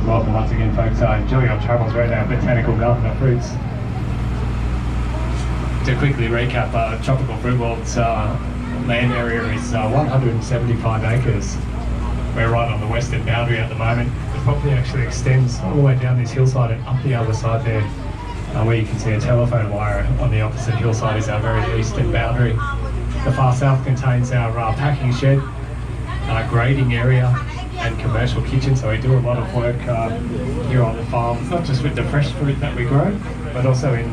Welcome once again, folks. Enjoy your travels around our botanical garden of fruits. To quickly recap, Tropical Fruit World's land area is 175 acres. We're right on the western boundary at the moment. The property actually extends all the way down this hillside and up the other side there, where you can see a telephone wire on the opposite hillside is our very eastern boundary. The far south contains our packing shed, grading area and commercial kitchen, so we do a lot of work here on the farm, not just with the fresh fruit that we grow, but also in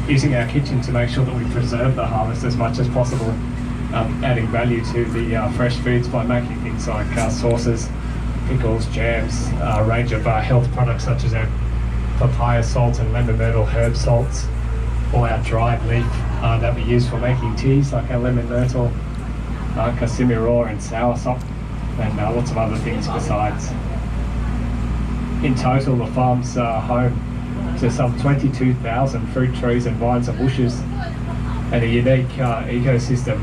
using our kitchen to make sure that we preserve the harvest as much as possible, adding value to the fresh foods by making things like sauces, pickles, jams, a range of health products such as our papaya salt and lemon myrtle herb salts, all our dried leaf that we use for making teas like our lemon myrtle, Kissimmee raw and soursop, and lots of other things besides. In total, the farm's home to some 22,000 fruit trees and vines and bushes, and a unique ecosystem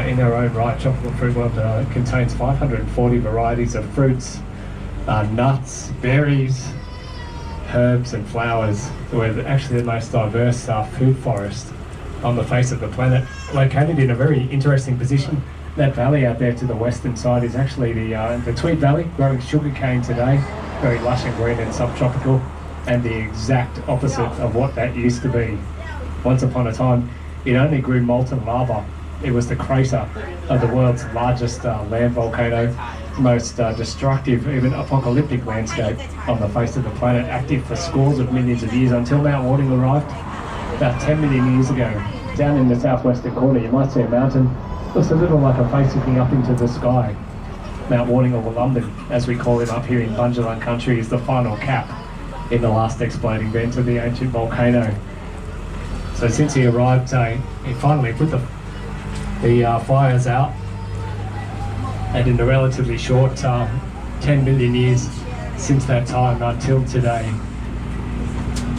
in our own right. Tropical Fruit World contains 540 varieties of fruits, nuts, berries, herbs and flowers. We're actually the most diverse food forest on the face of the planet, located in a very interesting position. That valley out there to the western side is actually the Tweed Valley, growing sugarcane today, very lush and green and subtropical, and the exact opposite of what that used to be. Once upon a time, it only grew molten lava. It was the crater of the world's largest land volcano, most destructive, even apocalyptic landscape on the face of the planet, active for scores of millions of years until Mount Warning arrived about 10 million years ago. Down in the southwestern corner, you might see a mountain. Looks a little like a face looking up into the sky. Mount Warning, or London, as we call it up here in Bunjalung country, is the final cap in the last exploding vent of the ancient volcano. So since he arrived, he finally put the fires out, and in the relatively short 10 million years since that time until today,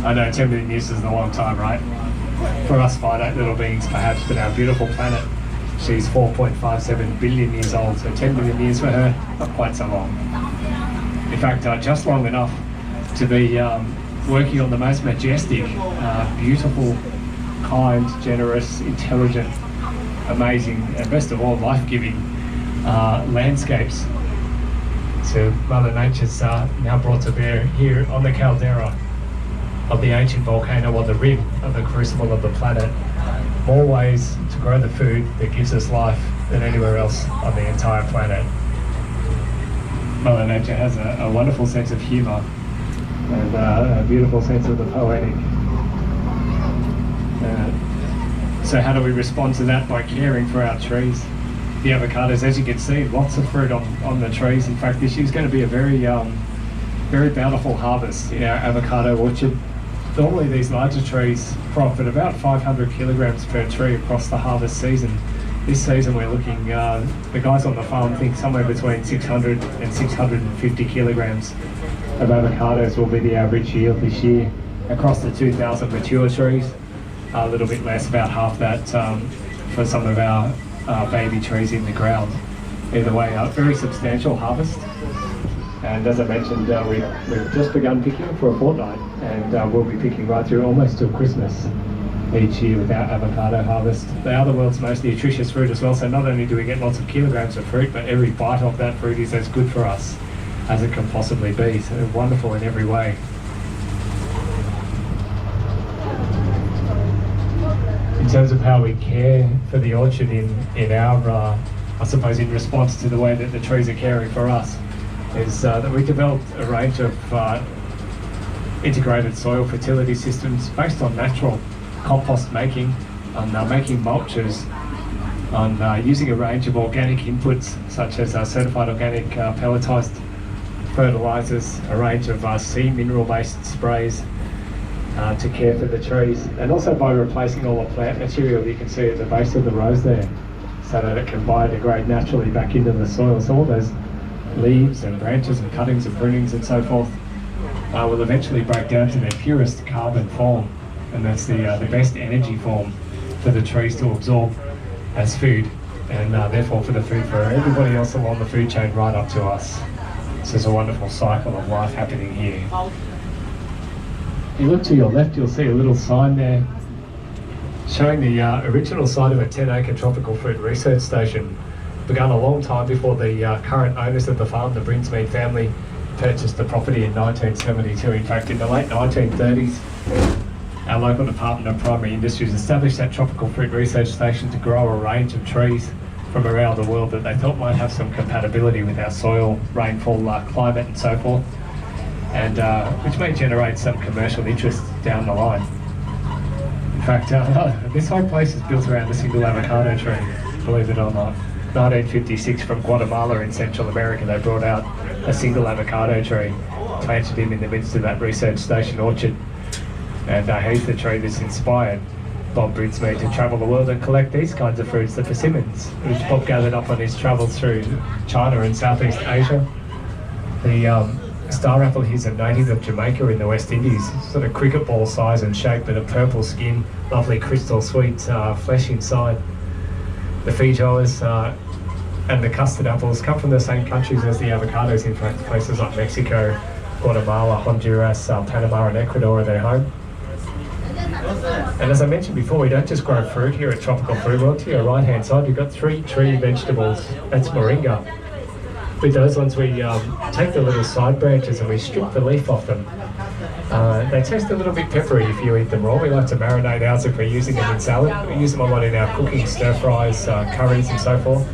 I know 10 million years is a long time, right? For us finite little beings perhaps, but our beautiful planet, she's 4.57 billion years old, so 10 million years for her, not quite so long. In fact, just long enough to be working on the most majestic, beautiful, kind, generous, intelligent, amazing, and best of all, life-giving landscapes. So Mother Nature's now brought to bear here on the caldera of the ancient volcano, on the rim of the crucible of the planet, more ways to grow the food that gives us life than anywhere else on the entire planet. Mother Nature has a wonderful sense of humour and a beautiful sense of the poetic. So how do we respond to that? By caring for our trees. The avocados, as you can see, lots of fruit on the trees. In fact, this year's going to be a very bountiful harvest in our avocado orchard. Normally these larger trees profit about 500 kilograms per tree across the harvest season. This season we're looking, the guys on the farm think somewhere between 600 and 650 kilograms of avocados will be the average yield this year across the 2,000 mature trees. A little bit less, about half that for some of our baby trees in the ground. Either way, a very substantial harvest. And as I mentioned, we've just begun picking for a fortnight, and we'll be picking right through almost till Christmas each year with our avocado harvest. They are the world's most nutritious fruit as well, so not only do we get lots of kilograms of fruit, but every bite of that fruit is as good for us as it can possibly be. So wonderful in every way. In terms of how we care for the orchard in our, I suppose in response to the way that the trees are caring for us, is that we developed a range of integrated soil fertility systems based on natural compost making, on making mulches, on using a range of organic inputs such as certified organic pelletized fertilizers, a range of sea mineral-based sprays to care for the trees, and also by replacing all the plant material you can see at the base of the rows there, so that it can biodegrade naturally back into the soil. So all those leaves and branches and cuttings and prunings and so forth will eventually break down to their purest carbon form, and that's the best energy form for the trees to absorb as food, and therefore for the food for everybody else along the food chain right up to us. So there's a wonderful cycle of life happening here. If you look to your left, you'll see a little sign there showing the original site of a 10-acre tropical fruit research station, begun a long time before the current owners of the farm, the Brinsmead family, purchased the property in 1972. In fact, in the late 1930s, our local Department of Primary Industries established that tropical fruit research station to grow a range of trees from around the world that they thought might have some compatibility with our soil, rainfall, climate and so forth, and which may generate some commercial interest down the line. In fact, this whole place is built around a single avocado tree, believe it or not. 1956 from Guatemala in Central America, they brought out a single avocado tree, planted him in the midst of that research station orchard, and he's the tree that's inspired Bob Brinsmead to travel the world and collect these kinds of fruits, the persimmons, which Bob gathered up on his travels through China and Southeast Asia. The star apple is a native of Jamaica in the West Indies, sort of cricket ball size and shape, but a purple skin, lovely crystal sweet flesh inside. The feijoas and the custard apples come from the same countries as the avocados. In fact, places like Mexico, Guatemala, Honduras, Panama and Ecuador are their home. And as I mentioned before, we don't just grow fruit here at Tropical Fruit World. To your right hand side, we've got 3 tree vegetables. That's moringa. With those ones, we take the little side branches and we strip the leaf off them. They taste a little bit peppery if you eat them raw. We like to marinate ours if we're using them in salad. We use them a lot in our cooking, stir fries, curries and so forth.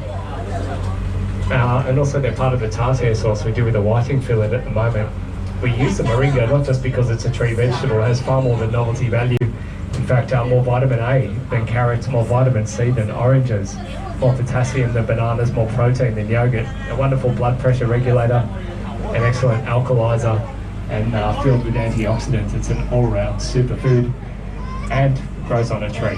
And also they're part of the tartare sauce we do with the whiting fillet at the moment. We use the moringa not just because it's a tree vegetable, it has far more than novelty value. In fact, more vitamin A than carrots, more vitamin C than oranges, more potassium than bananas, more protein than yogurt, a wonderful blood pressure regulator, an excellent alkalizer, and filled with antioxidants. It's an all-round superfood and grows on a tree.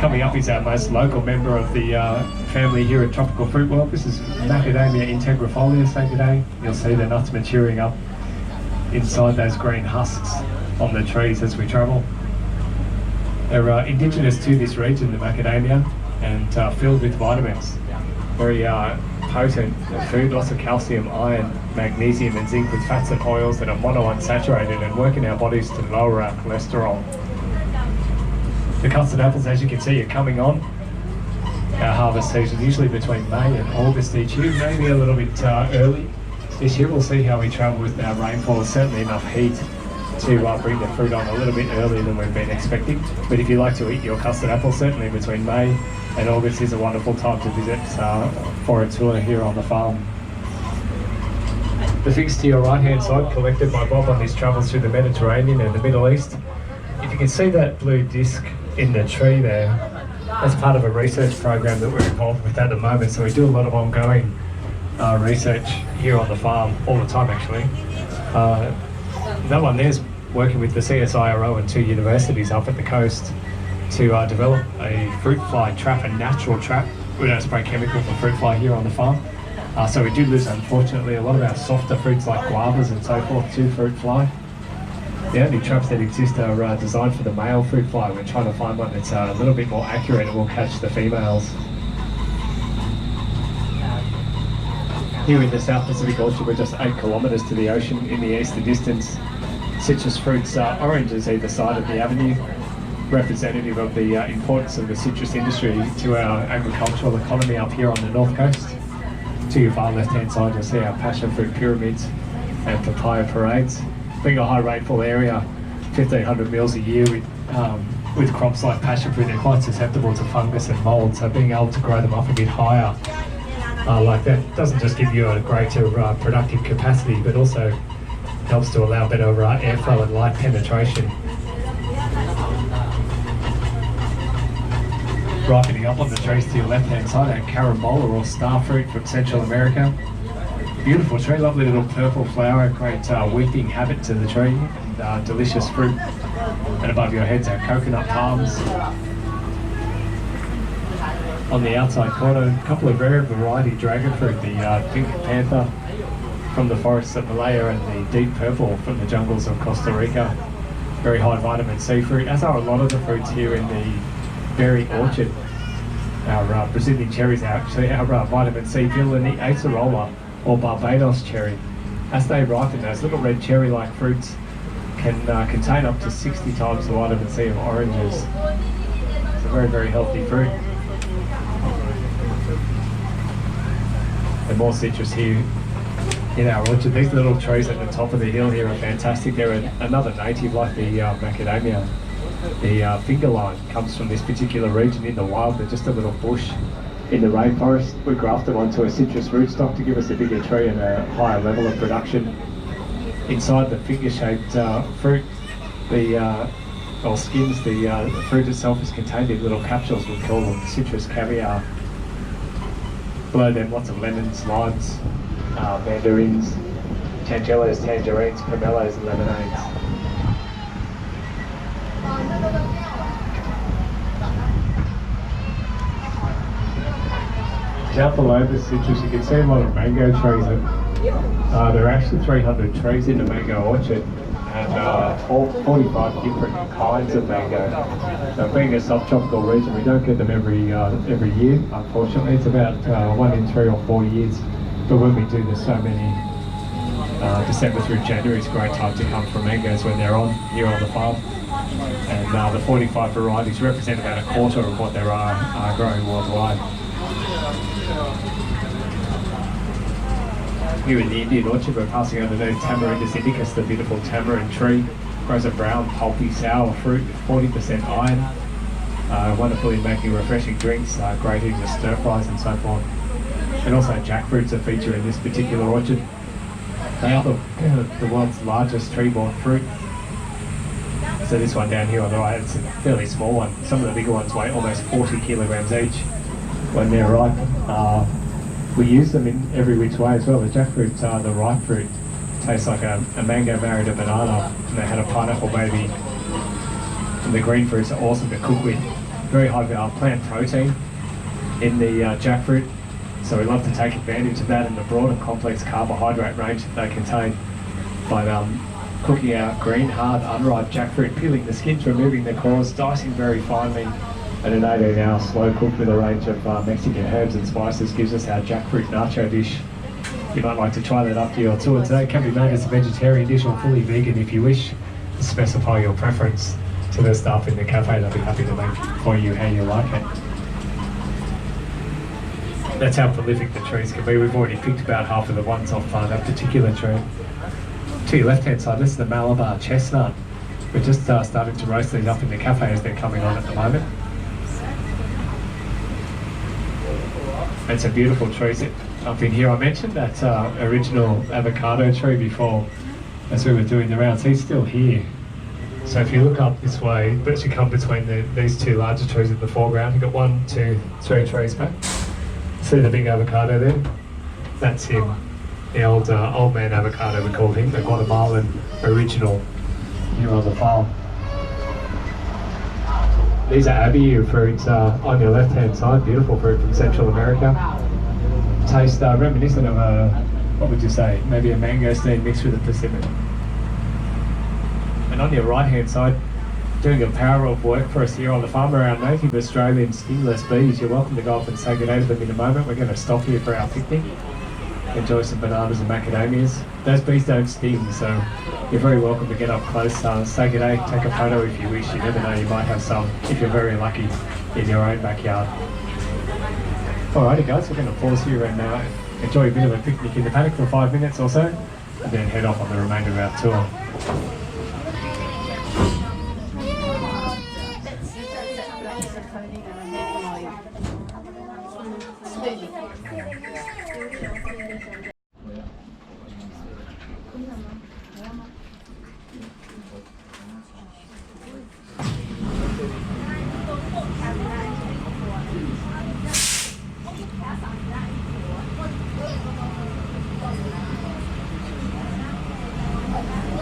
Coming up is our most local member of the family here at Tropical Fruit World. This is Macadamia integrifolia. Say today, you'll see the nuts maturing up inside those green husks on the trees as we travel. They're indigenous to this region, the macadamia, and filled with vitamins. Very potent food, lots of calcium, iron, magnesium and zinc with fats and oils that are monounsaturated and work in our bodies to lower our cholesterol. The custard apples, as you can see, are coming on. Our harvest season usually between May and August each year, maybe a little bit early. This year we'll see how we travel with our rainfall. Certainly enough heat to bring the fruit on a little bit earlier than we've been expecting. But if you like to eat your custard apple, certainly between May and August is a wonderful time to visit for a tour here on the farm. The figs to your right hand side, collected by Bob on his travels through the Mediterranean and the Middle East. If you can see that blue disc in the tree there, that's part of a research program that we're involved with at the moment. So we do a lot of ongoing research here on the farm, all the time actually. That one there's working with the CSIRO and 2 universities up at the coast to develop a fruit fly trap, a natural trap. We don't spray chemical for fruit fly here on the farm. So we do lose, unfortunately, a lot of our softer fruits like guavas and so forth to fruit fly. The only traps that exist are designed for the male fruit fly. We're trying to find one that's a little bit more accurate and will catch the females. Here in the South Pacific Orchard, we're just 8 kilometres to the ocean. In the east, the distance, citrus fruits are oranges either side of the avenue, representative of the importance of the citrus industry to our agricultural economy up here on the north coast. To your far left-hand side, you'll see our passion fruit pyramids and papaya parades. Being a high rainfall area, 1,500 mils a year with crops like passion fruit, they're quite susceptible to fungus and mould, so being able to grow them up a bit higher like that doesn't just give you a greater productive capacity, but also helps to allow better airflow and light penetration. Ripening up on the trees to your left-hand side, our carambola or star fruit from Central America. Beautiful tree, lovely little purple flower, great weeping habit to the tree, and delicious fruit. And above your heads, our coconut palms. On the outside corner, a couple of rare variety dragon fruit, the pink panther from the forests of Malaya and the deep purple from the jungles of Costa Rica. Very high vitamin C fruit, as are a lot of the fruits here in the berry orchard. Our Brazilian cherries are actually our vitamin C pill, and the acerola or Barbados cherry. As they ripen, those little red cherry-like fruits can contain up to 60 times the vitamin C of oranges. It's a very, very healthy fruit. And more citrus here in our orchard. These little trees at the top of the hill here are fantastic. They're another native like the Macadamia. The finger line comes from this particular region in the wild. They're just a little bush in the rainforest. We graft them onto a citrus rootstock to give us a bigger tree and a higher level of production. Inside the finger-shaped fruit, or skins, the fruit itself is contained in little capsules. We call them citrus caviar. Below them, lots of lemons, limes, mandarins, tangelos, tangerines, pomelos, and lemonades. Down below the citrus, you can see a lot of mango trees. There are actually 300 trees in the mango orchard, and 45 different kinds of mango. So being a subtropical region, we don't get them every year, unfortunately. It's about 1 in 3 or 4 years. But when we do, there's so many. December through January is a great time to come for mangoes when they're on here on the farm. And the 45 varieties represent about a quarter of what there are growing worldwide. Here in the Indian orchard, we're passing underneath Tamarind indicus, the beautiful tamarind tree. Grows a brown, pulpy, sour fruit with 40% iron. Wonderful in making refreshing drinks, great in the stir fries and so forth. And also jackfruits are featured in this particular orchard. They are the world's largest tree-borne fruit. So this one down here on the right, it's a fairly small one. Some of the bigger ones weigh almost 40 kilograms each when they're ripe. We use them in every which way as well. The jackfruit, the ripe fruit, tastes like a mango married a banana, and they had a pineapple baby. And the green fruits are awesome to cook with. Very high plant protein in the jackfruit. So we love to take advantage of that and the broad and complex carbohydrate range that they contain by cooking out green, hard, unripe jackfruit, peeling the skins, removing the cores, dicing very finely, and an 18-hour slow cook with a range of Mexican herbs and spices gives us our jackfruit nacho dish. You might like to try that after your tour today. It can be made as a vegetarian dish or fully vegan if you wish. Specify your preference to the staff in the cafe. They'll be happy to make for you how you like it. That's how prolific the trees can be. We've already picked about half of the ones off that particular tree. To your left-hand side, this is the Malabar chestnut. We're just starting to roast these up in the cafe as they're coming on at the moment. It's a beautiful tree up in here. I mentioned that original avocado tree before as we were doing the rounds. He's still here. So if you look up this way, but you come between these two larger trees in the foreground, you've got 1, 2, 3 trees back. See the big avocado there? That's him. The old man avocado, we call him, the Guatemalan original here on the farm. These are abiu fruits on your left-hand side, beautiful fruit from Central America. Taste reminiscent of what would you say, maybe a mangosteen mixed with a persimmon. And on your right-hand side, doing a power of work for us here on the farm are our native Australian stingless bees. You're welcome to go up and say good day to them in a moment. We're going to stop here for our picnic. Enjoy some bananas and macadamias. Those bees don't sting, so you're very welcome to get up close, say good day, take a photo if you wish. You never know, you might have some, if you're very lucky, in your own backyard. Alrighty guys, we're going to pause here and enjoy a bit of a picnic in the paddock for 5 minutes or so, and then head off on the remainder of our tour.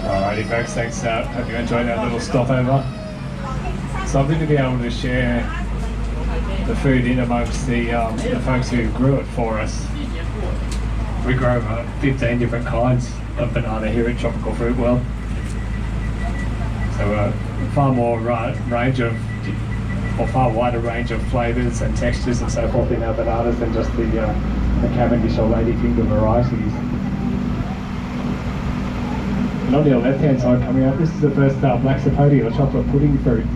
Alrighty folks, thanks, hope you enjoyed our little stopover. It's lovely to be able to share the food in amongst the folks who grew it for us. We grow 15 different kinds of banana here at Tropical Fruit World. So far more range of or far wider range of flavours and textures and so forth in our bananas than just the Cavendish or ladyfinger varieties. And on your left-hand side coming up, this is the first black sapote or chocolate pudding fruit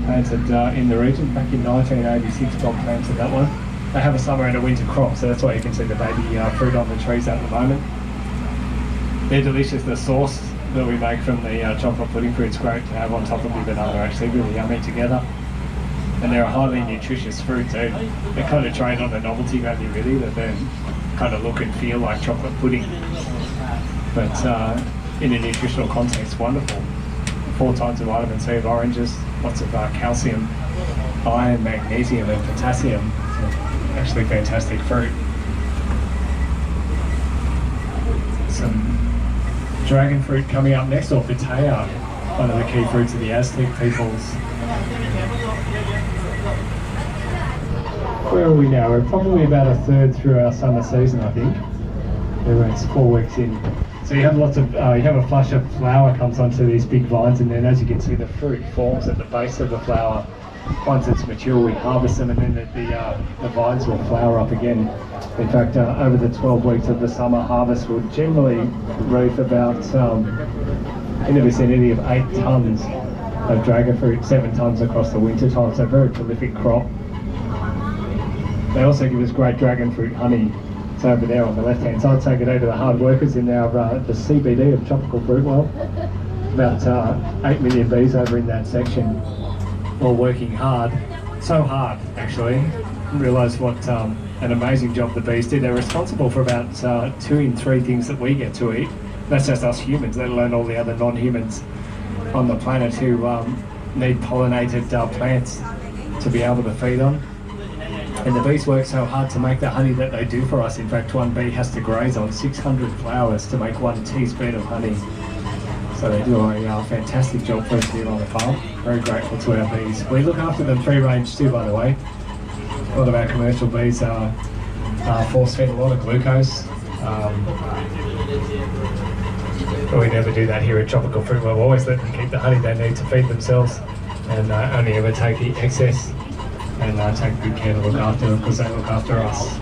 planted in the region. Back in 1986, Bob planted that one. They have a summer and a winter crop, so that's why you can see the baby fruit on the trees at the moment. They're delicious. The sauce that we make from the chocolate pudding fruit's great to have on top of the banana, actually really yummy together. And they're a highly nutritious fruit, so they kind of trade on the novelty value really, that they kind of look and feel like chocolate pudding. But in a nutritional context, wonderful. 4 times of vitamin C of oranges, lots of calcium, iron, magnesium and potassium. So actually fantastic fruit. Some dragon fruit coming up next, or pitaya, one of the key fruits of the Aztec peoples. Where are we now? We're probably about a third through our summer season, I think. It's 4 weeks in. So you have lots of, you have a flush of flower comes onto these big vines, and then as you can see the fruit forms at the base of the flower. Once it's mature we harvest them, and then the vines will flower up again. In fact, over the 12 weeks of the summer harvest will generally reap about in the vicinity of 8 tonnes of dragon fruit, 7 tonnes across the winter time, so a very prolific crop. They also give us great dragon fruit honey. It's over there on the left hand side, so good day to the hard workers in our the CBD of Tropical Fruit World. About 8 million bees over in that section, all working hard. So hard actually. Realise what an amazing job the bees did. They're responsible for about 2 in 3 things that we get to eat. That's just us humans, let alone all the other non-humans on the planet who need pollinated plants to be able to feed on. And the bees work so hard to make the honey that they do for us. In fact, one bee has to graze on 600 flowers to make 1 teaspoon of honey. So they do a fantastic job for us here on the farm. Very grateful to our bees. We look after them free range too, by the way. A lot of our commercial bees are force-fed a lot of glucose. But we never do that here at Tropical Fruit. We'll always let them keep the honey they need to feed themselves, and only ever take the excess and take good care to look after them, because they look after us.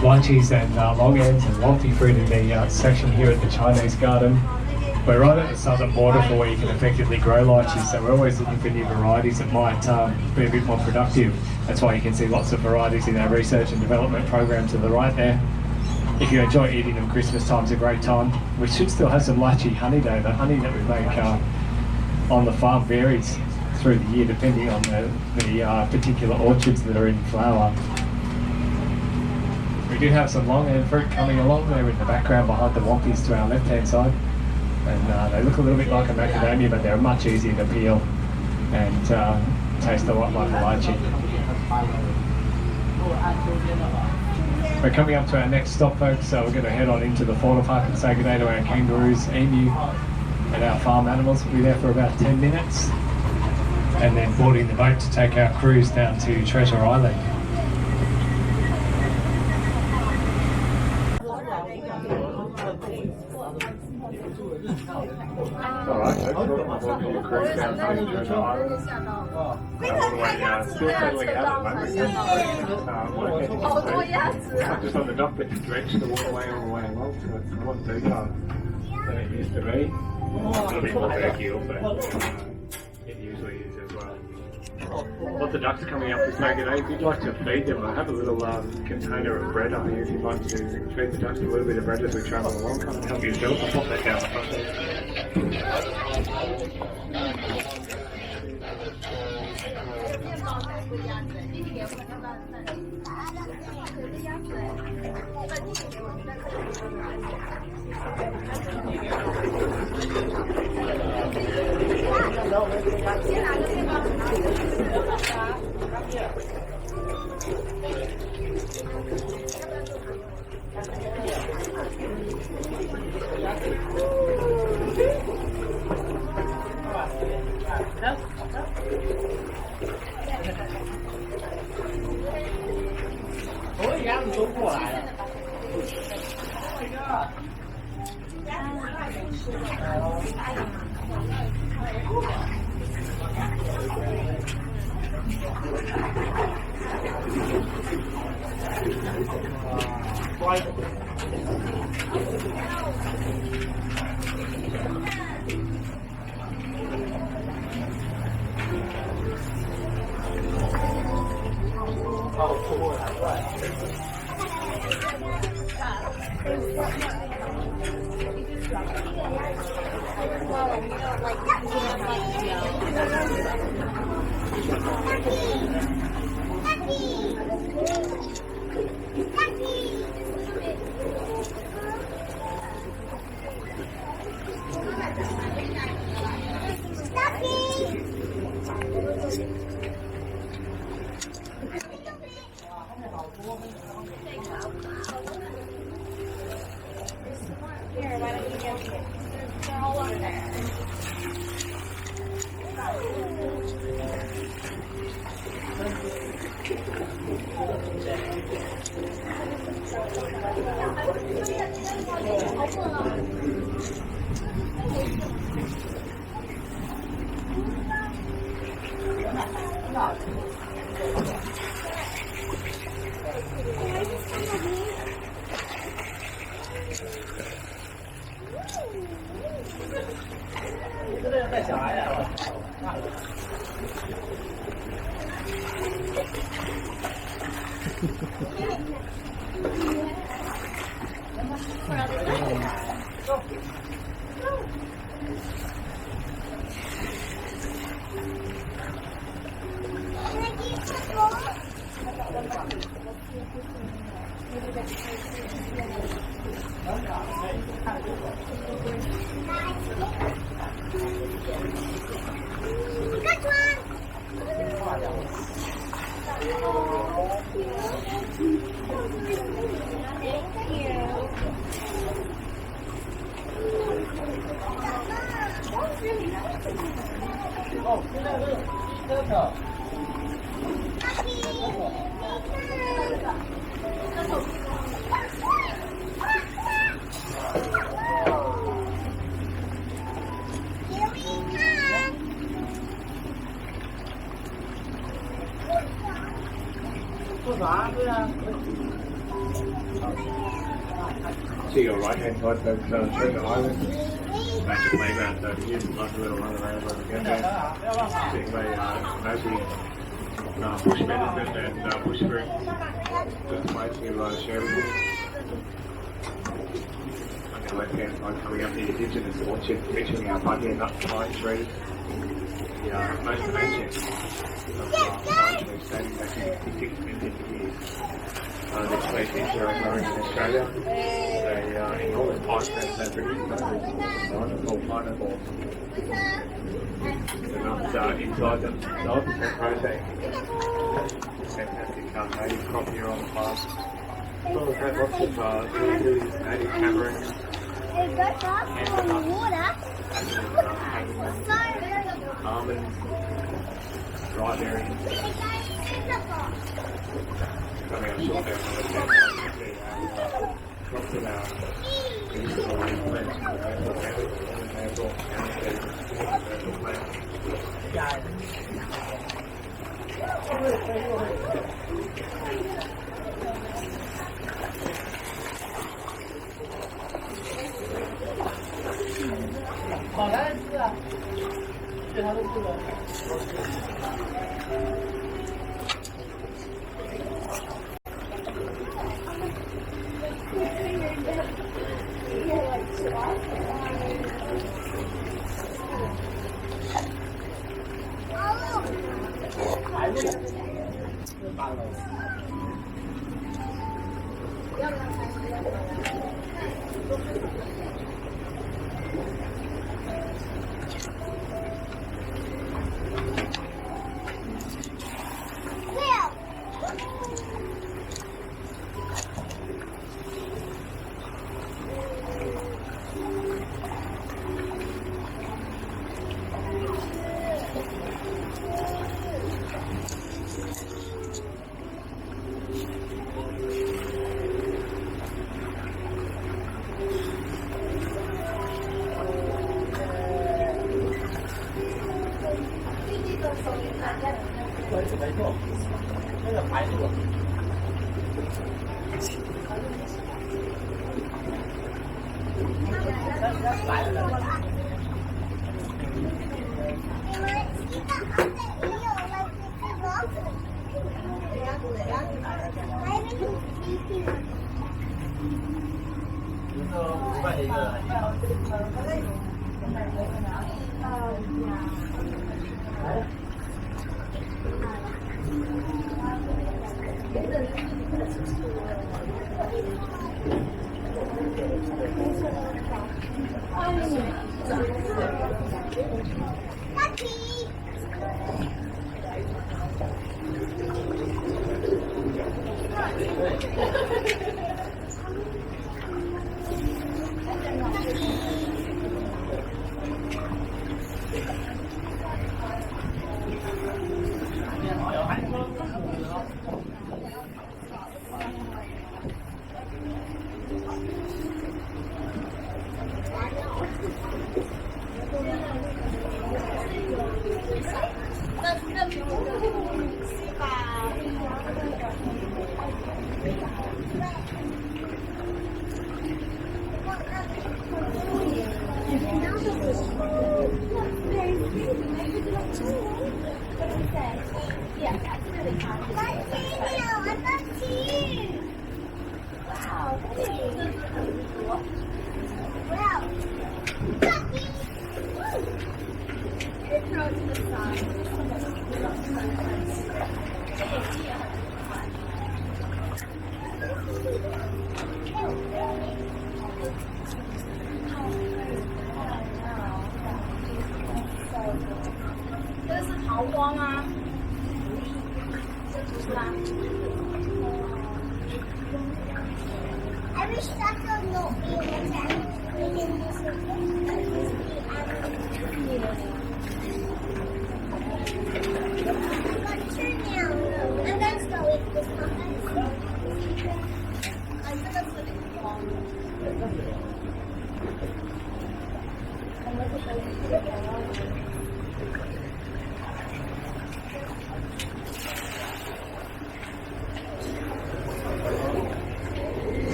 Lychees and long-ends and lofty fruit in the section here at the Chinese garden. We're right at the southern border for where you can effectively grow lychees, so we're always looking for new varieties that might be a bit more productive. That's why you can see lots of varieties in our research and development program to the right there. If you enjoy eating them, Christmas time's a great time. We should still have some lychee honey though. The honey that we make on the farm varies through the year depending on the particular orchards that are in flower. We do have some long-end fruit coming along there in the background behind the wonkies to our left-hand side, and they look a little bit like a macadamia, but they're much easier to peel and taste a lot like a lychee. We're coming up to our next stop, folks, so we're going to head on into the fauna park and say good day to our kangaroos, emu and our farm animals. We'll be there for about 10 minutes. And then boarding the boat to take our cruise down to Treasure Island. Alright, so we're boarding the cruise down to Treasure Island. Still settling out at the moment. Just on the dock, but you dredge the waterway all the way along, so it's a lot deeper than it used to be. A little bit more vacuum, but it usually is as well. Lots of ducks coming up this Macadamia. If you'd like to feed them, I have a little container of bread on here if you'd like to feed the ducks a little bit of bread as we travel along. Come and help yourself. I'll pop that down the front Here, why don't you get it? They're all over there. See your right hand side, so Treasure Island. Back to playground, so you can like a little run around when we get there. Seeing mostly bush medicine and bush fruit. Just a place to share with you. On the left hand side, coming up the Indigenous orchard, featuring our buggy and nut pine trees. The most ancient pine trees dating back to 56 million years. This species are occurring in Australia. They enormous pine trees that produce wonderful pineapples. They're not inside themselves, they're protein. Fantastic native crop here on the farm. So we've had lots of really native tamarins. Almonds, dry berries. Coming up short there on the left, crops of our beautiful plants,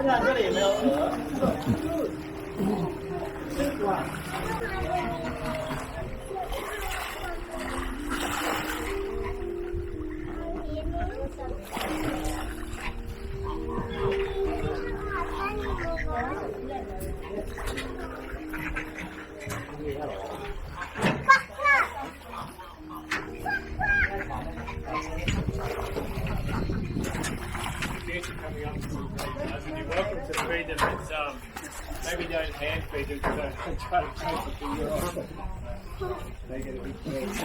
这里也没有鹅。Coming up, you're welcome to feed them. It's, maybe don't hand feed them because I try to chase the finger off. They get a big piece.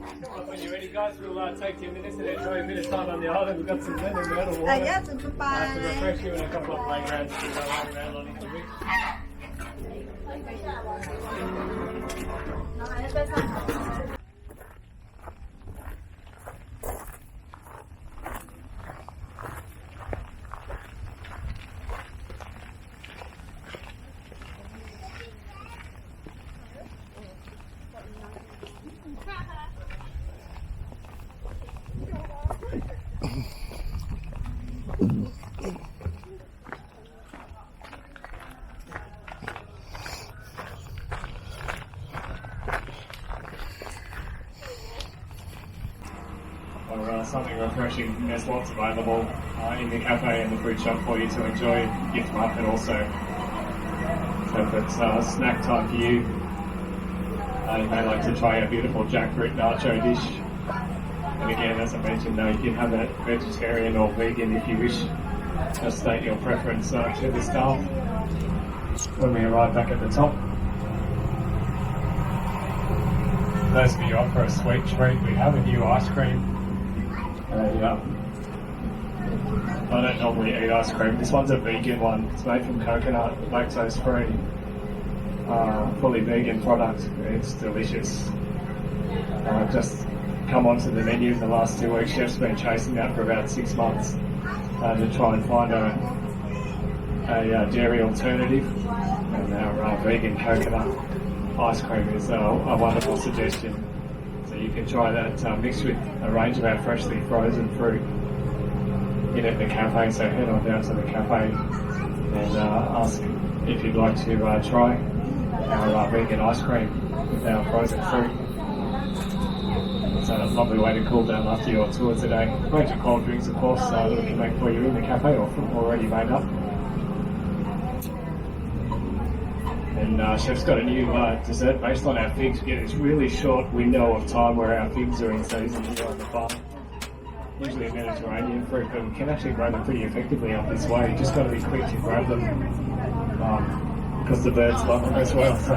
When you're ready, guys, we'll take 10 minutes and enjoy a bit of time on the island. We've got some lemon myrtle water. Yeah, some goodbye. To refresh you and a couple of playgrounds to go around on into which. Or something refreshing. There's lots available in the cafe and the fruit shop for you to enjoy. Gift market also. So if it's snack time for you, you may like to try a beautiful jackfruit nacho dish. And again, as I mentioned, you can have it vegetarian or vegan if you wish. Just state your preference to the staff when we arrive back at the top. Those of you up for a sweet treat, we have a new ice cream. I don't normally eat ice cream. This one's a vegan one. It's made from coconut, lactose free, fully vegan product. It's delicious. Just come onto the menu in the last 2 weeks. Chef's been chasing that for about 6 months to try and find a dairy alternative. And our vegan coconut ice cream is a wonderful suggestion. So you can try that mixed with a range of our freshly frozen fruit in at the cafe. So head on down to the cafe and ask if you'd like to try our vegan ice cream with our frozen fruit. It's a lovely way to cool down after your tour today. A range of cold drinks, of course, that we can make for you in the cafe or already made up. And Chef's got a new dessert based on our figs. We get this really short window of time where our figs are in season here on the farm. Usually a Mediterranean fruit, but we can actually grow them pretty effectively up this way. You just got to be quick to grab them because the birds love them as well. So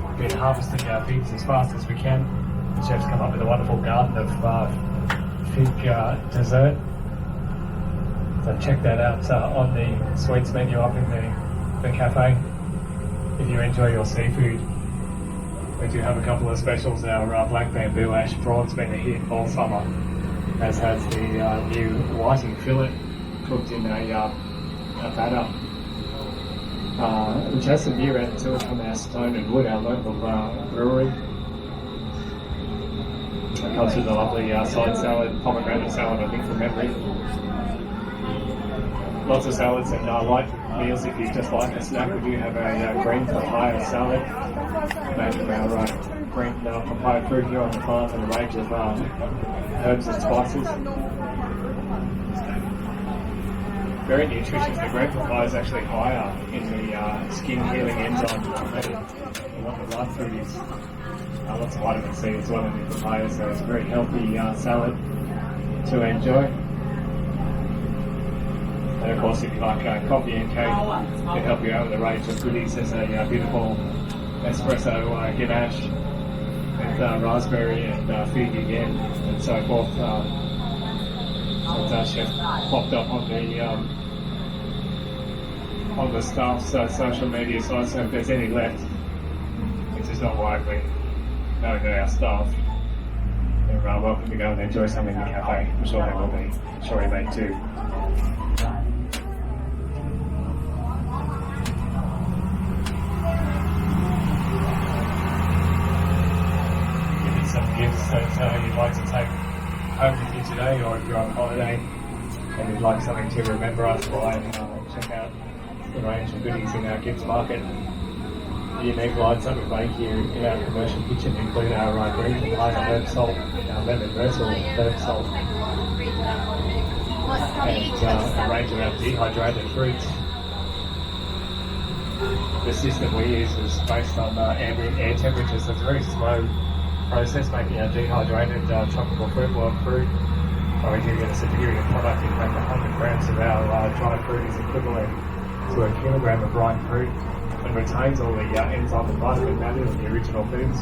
we've been harvesting our figs as fast as we can. The chef's come up with a wonderful garden of fig dessert. So check that out on the sweets menu up in the cafe. If you enjoy your seafood, we do have a couple of specials. Our black bamboo ash prawn's been a hit all summer, as has the new whiting fillet cooked in a batter, which has some new added to it from our Stone and Wood, our local brewery. It comes with a lovely side salad, pomegranate salad, I think, from memory. Lots of salads and light meals if you just like a snack. We do have a green papaya salad made from our green papaya fruit here on the farm and a range of herbs and spices. Very nutritious. The green papaya is actually higher in the skin healing enzyme than what the light fruit is. Lots of vitamin C as well in the papaya, so it's a very healthy salad to enjoy. And of course, if you like coffee and cake, to help you out with a range of goodies, there's a beautiful espresso ganache with raspberry and fig again, and so forth. That chef popped up on the staff's social media site, so if there's any left, which is not widely known to our staff, you're welcome to go and enjoy something in the cafe. I'm sure they will be. I'm sure you may too. Some gifts that you'd like to take home with you today, or if you're on holiday and you'd like something to remember us by, check out the range of goodies in our gifts market. The unique lines that we make here in our commercial kitchen include our green papaya herb salt, our lemon myrtle herb salt, and a range of our dehydrated fruits. The system we use is based on ambient air temperature, so it's a very slow process making our dehydrated tropical fruit, wild fruit. We do get a superior product. In fact, 100 grams of our dried fruit is equivalent to a kilogram of ripe fruit and retains all the enzyme and vitamin matter of the original foods.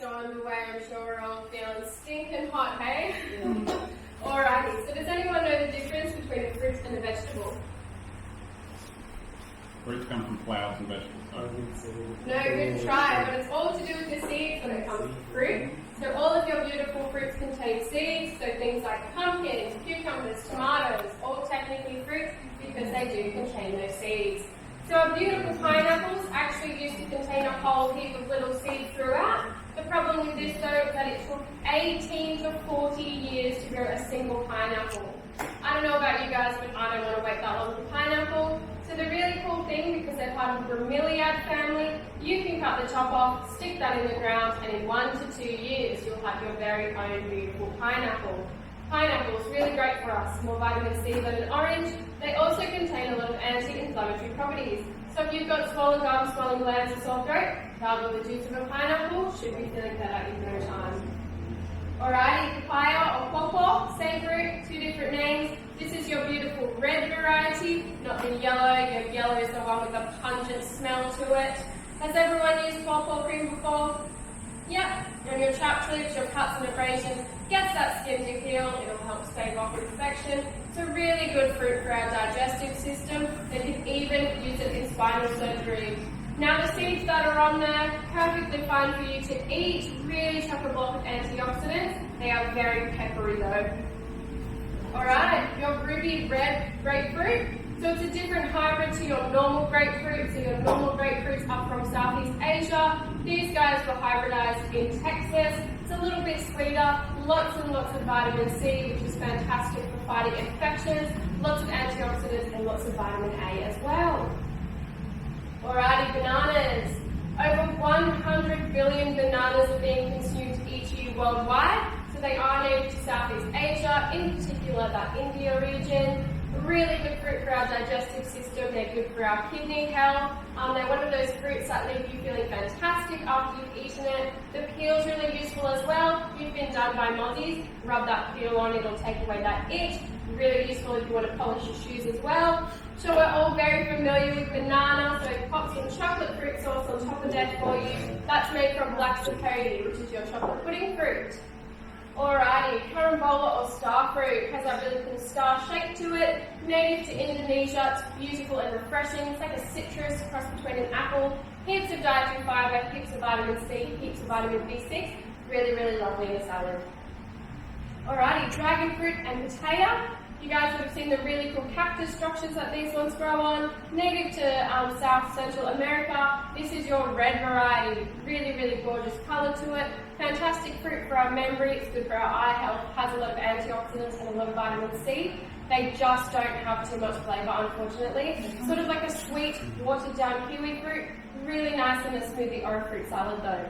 stormy way, I'm sure we're all feeling stinking hot, hey? Alrighty, so does anyone know the difference between a fruit and a vegetable? Fruits come from flowers and vegetables. No, good try, but it's all to do with the seeds when it comes to fruit. So all of your beautiful fruits contain seeds, so things like pumpkins, cucumbers, tomatoes, all technically fruits because they do contain those seeds. So our beautiful pineapples actually used to contain a whole heap of little seeds throughout. The problem with this though is that it took 18 to 40 years to grow a single pineapple. I don't know about you guys, but I don't want to wait that long for pineapple. So the really cool thing, because they're part of the bromeliad family, you can cut the top off, stick that in the ground, and in 1 to 2 years you'll have your very own beautiful pineapple. Pineapples, really great for us, more vitamin C than an orange. They also contain a lot of anti-inflammatory properties. So if you've got swollen gums, swollen glands, or sore throat, gargle the juice of a pineapple, should be feeling better in no time. Alrighty, papaya or pawpaw, same root, 2 different names. This is your beautiful red variety, not the yellow. Your yellow is the one with a pungent smell to it. Has everyone used pawpaw cream before? Yep, and your chapped lips, your cuts and abrasions, gets that skin to heal, it'll help stave off infection. It's a really good fruit for our digestive system. They can even use it in spinal surgery. Now the seeds that are on there, perfectly fine for you to eat, really chock a block of antioxidants. They are very peppery though. Alright, your ruby red grapefruit. So it's a different hybrid to your normal grapefruit. So your normal grapefruits are from Southeast Asia. These guys were hybridized in Texas. It's a little bit sweeter, lots and lots of vitamin C, which is fantastic for fighting infections, lots of antioxidants and lots of vitamin A as well. Alrighty, bananas. Over 100 billion bananas are being consumed each year worldwide. So they are native to Southeast Asia, in particular that India region. Really good fruit for our digestive system, they're good for our kidney health. They're one of those fruits that leave you feeling fantastic after you've eaten it. The peel's really useful as well. You've been done by mozzies, rub that peel on, it'll take away that itch. Really useful if you want to polish your shoes as well. So we're all very familiar with banana, so pop some chocolate fruit sauce on top of that for you. That's made from black sapote, which is your chocolate pudding fruit. Alrighty, carambola or star fruit has that really cool star shape to it. Native to Indonesia, it's beautiful and refreshing. It's like a citrus cross between an apple. Heaps of dietary fibre, heaps of vitamin C, heaps of vitamin B6. Really, really lovely in a salad. Alrighty, dragon fruit and potato. You guys would have seen the really cool cactus structures that these ones grow on. Native to South Central America. This is your red variety. Really, really gorgeous colour to it. Fantastic fruit for our memory. It's good for our eye health. Has a lot of antioxidants and a lot of vitamin C. They just don't have too much flavour, unfortunately. Sort of like a sweet, watered down kiwi fruit. Really nice in a smoothie or a fruit salad though.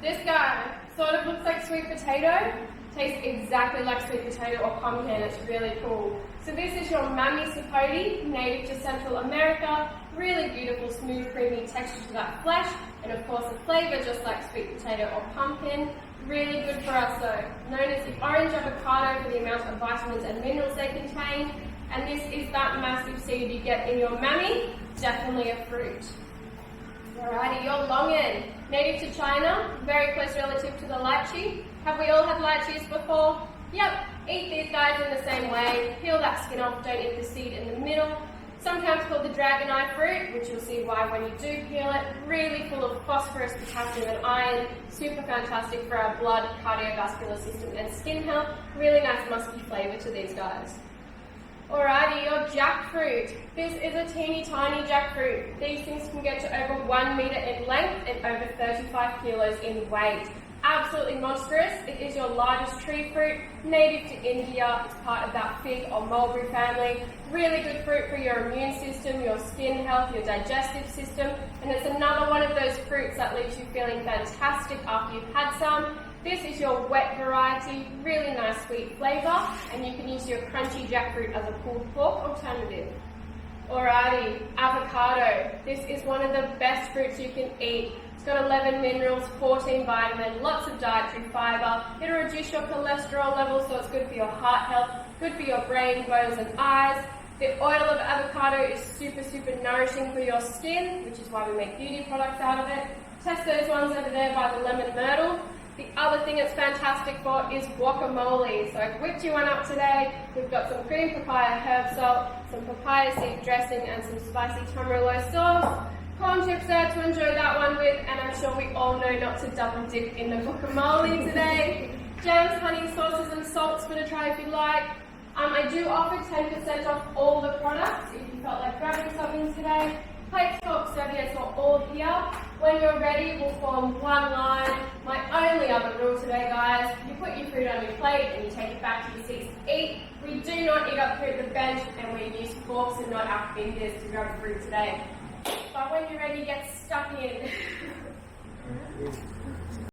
This guy sort of looks like sweet potato. Tastes exactly like sweet potato or pumpkin. It's really cool. So this is your mammy sapote, native to Central America. Really beautiful, smooth, creamy texture to that flesh. And of course a flavour just like sweet potato or pumpkin. Really good for us though. Known as the orange avocado for the amount of vitamins and minerals they contain. And this is that massive seed you get in your mammy. Definitely a fruit. Alrighty, your longan, native to China, very close relative to the lychee. Have we all had lychees before? Yep, eat these guys in the same way. Peel that skin off, don't eat the seed in the middle. Sometimes called the dragon eye fruit, which you'll see why when you do peel it. Really full of phosphorus, potassium and iron. Super fantastic for our blood, cardiovascular system and skin health. Really nice musky flavour to these guys. Alrighty, your jackfruit. This is a teeny tiny jackfruit. These things can get to over 1 metre in length and over 35 kilos in weight. Absolutely monstrous. It is your largest tree fruit, native to India. It's part of that fig or mulberry family. Really good fruit for your immune system, your skin health, your digestive system. And it's another one of those fruits that leaves you feeling fantastic after you've had some. This is your wet variety, really nice sweet flavour, and you can use your crunchy jackfruit as a pulled pork alternative. Alrighty, avocado. This is one of the best fruits you can eat. It's got 11 minerals, 14 vitamins, lots of dietary fibre. It'll reduce your cholesterol levels, so it's good for your heart health, good for your brain, bones and eyes. The oil of avocado is super, super nourishing for your skin, which is why we make beauty products out of it. Test those ones over there by the lemon myrtle. The other thing it's fantastic for is guacamole. So I've whipped you one up today. We've got some cream papaya herb salt, some papaya seed dressing, and some spicy Tamarillo sauce. Corn chips there to enjoy that one with, and I'm sure we all know not to double dip in the guacamole today. Jams, honey, sauces, and salts for the try if you like. I do offer 10% off all the products if you felt like grabbing something today. Plates, forks, serviettes are all here. When you're ready, we'll form one line. My only other rule today, guys, you put your food on your plate and you take it back to your seats to eat. We do not eat up here at the bench, and we use forks and not our fingers to grab fruit today. But when you're ready, get stuck in.